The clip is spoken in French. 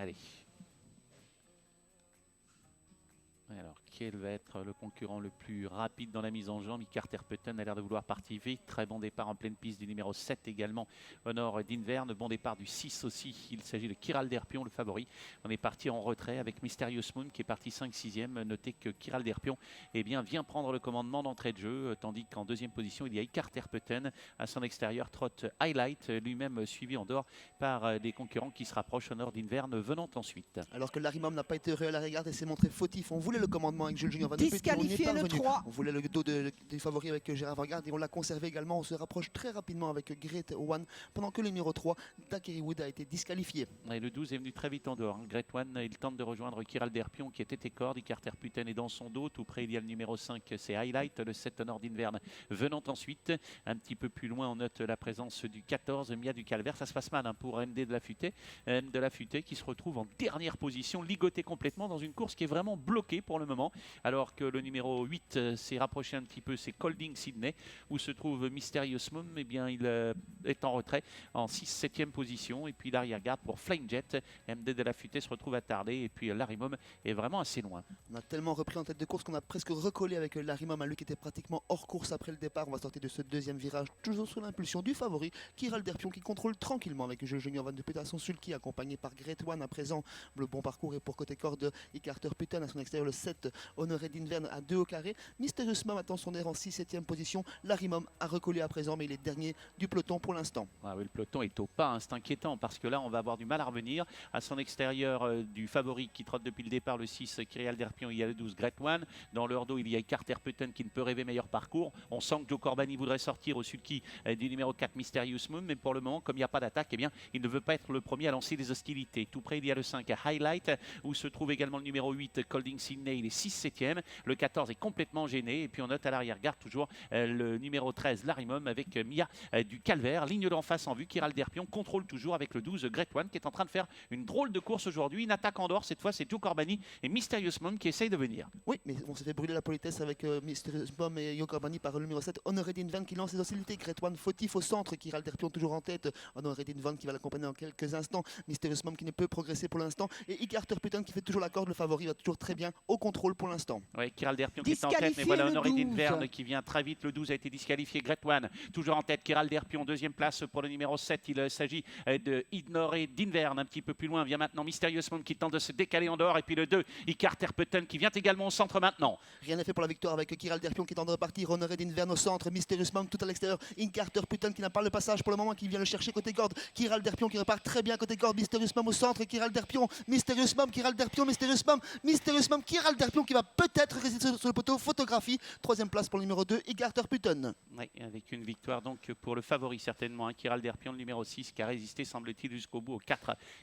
Allez. Alors, quel va être le concurrent le plus rapide dans la mise en jambe? Carter Putton a l'air de vouloir partir vite. Très bon départ en pleine piste du numéro 7 également. Honor d'Inverne. Bon départ du 6 aussi. Il s'agit de Kiral Derpion, le favori. On est parti en retrait avec Mysterious Moon qui est parti 5-6e. Notez que Kiral Derpion vient prendre le commandement d'entrée de jeu, tandis qu'en deuxième position, il y a Carter Putton. À son extérieur, trotte Highlight, lui-même suivi en dehors par des concurrents qui se rapprochent. Honor d'Inverne venant ensuite. Alors que Larimum n'a pas été heureux à la regarde et s'est montré fautif. On voulait le commandement avec Jules Junior Van Disqualifié le 3. On voulait le dos des favoris avec Gérard Vanguard et on l'a conservé également. On se rapproche très rapidement avec Great One pendant que le numéro 3, Takeri Wood, a été disqualifié. Et le 12 est venu très vite en dehors. Great One, il tente de rejoindre Kiral Derpion qui était corde. Carter Putton est dans son dos. Tout près, il y a le numéro 5, c'est Highlight. Le 7, Honor d'Inverne venant ensuite. Un petit peu plus loin, on note la présence du 14, Mia du Calvaire. Ça se passe mal pour MD de la Futée qui se retrouve en dernière position, ligoté complètement dans une course qui est vraiment bloquée pour le moment. Alors que le numéro 8 s'est rapproché un petit peu, c'est Colding Sydney, où se trouve Mysterious Moon. Eh bien, il est en retrait en 6-7e position. Et puis l'arrière-garde pour Flame Jet. MD de la Futée se retrouve attardé. Et puis Larimum est vraiment assez loin. On a tellement repris en tête de course qu'on a presque recollé avec Larimum, à lui qui était pratiquement hors course après le départ. On va sortir de ce deuxième virage, toujours sous l'impulsion du favori, Kiral Derpion, qui contrôle tranquillement avec Jules Junior Van de Putte à son sulky, accompagné par Great One à présent. Le bon parcours est pour côté corde Carter Putton à son extérieur, le 7, Honoré d'Inverne à 2 au carré. Mysterious Mom attend son air en 6-7e position. Larimum a recollé à présent, mais il est dernier du peloton pour l'instant. Ah oui, le peloton est au pas, hein, c'est inquiétant parce que là on va avoir du mal à revenir. À son extérieur du favori qui trotte depuis le départ, le 6 Kiral Derpion, il y a le 12 Great One. Dans leur dos il y a Carter Putton qui ne peut rêver meilleur parcours. On sent que Joe Corbani voudrait sortir au sulky du numéro 4 Mysterious Moon, mais pour le moment comme il n'y a pas d'attaque, eh bien, il ne veut pas être le premier à lancer les hostilités. Tout près il y a le 5 Highlight où se trouve également le numéro 8 Colding Sydney, il est 6-7e. Le 14 est complètement gêné et puis on note à l'arrière-garde toujours le numéro 13 Larimum avec Mia du Calvaire. Ligne d'en face en vue, Kiral Derpion contrôle toujours avec le 12 Great One qui est en train de faire une drôle de course aujourd'hui. Une attaque en dehors, cette fois c'est Joe Corbani et Mysterious Mom qui essayent de venir. Oui, mais on s'est fait brûler la politesse avec Mysterious Mom et Joe Corbani par le numéro 7, Honoré d'Inverne qui lance les hostilités. Great One fautif au centre, Kiral Derpion toujours en tête. Honoré d'Inverne qui va l'accompagner dans quelques instants. Mysterious Mom qui ne peut progresser pour l'instant. Et Carter Putton qui fait toujours la corde, le favori va toujours très bien au contrôle pour l'instant. Oui, Kiral Derpion qui est en tête, mais voilà Honoré d'Inverne qui vient très vite. Le 12 a été disqualifié. Great One toujours en tête. Kiral Derpion, deuxième place pour le numéro 7. Il s'agit de Honoré d'Inverne. Un petit peu plus loin vient maintenant Mysterious Moon qui tente de se décaler en dehors. Et puis le 2, Carter Putton qui vient également au centre maintenant. Rien n'est fait pour la victoire avec Kiral Derpion qui est en train de repartir. Honoré d'Inverne au centre, Mysterious Mom tout à l'extérieur. Carter Putton qui n'a pas le passage pour le moment, qui vient le chercher côté corde. Kiral Derpion qui repart très bien côté corde. Mysterious Mom au centre, Kiral Derpion, Mysterious Mom, Kiral Derpion, Mysterious Mom, Mysterious Mom, Kiral Derpion qui va peut-être résister sur le poteau. Photographie, troisième place pour le numéro 2, Carter Putton. Oui, avec une victoire donc pour le favori certainement, Kiral Derpion, le numéro 6 qui a résisté semble-t-il jusqu'au bout au 4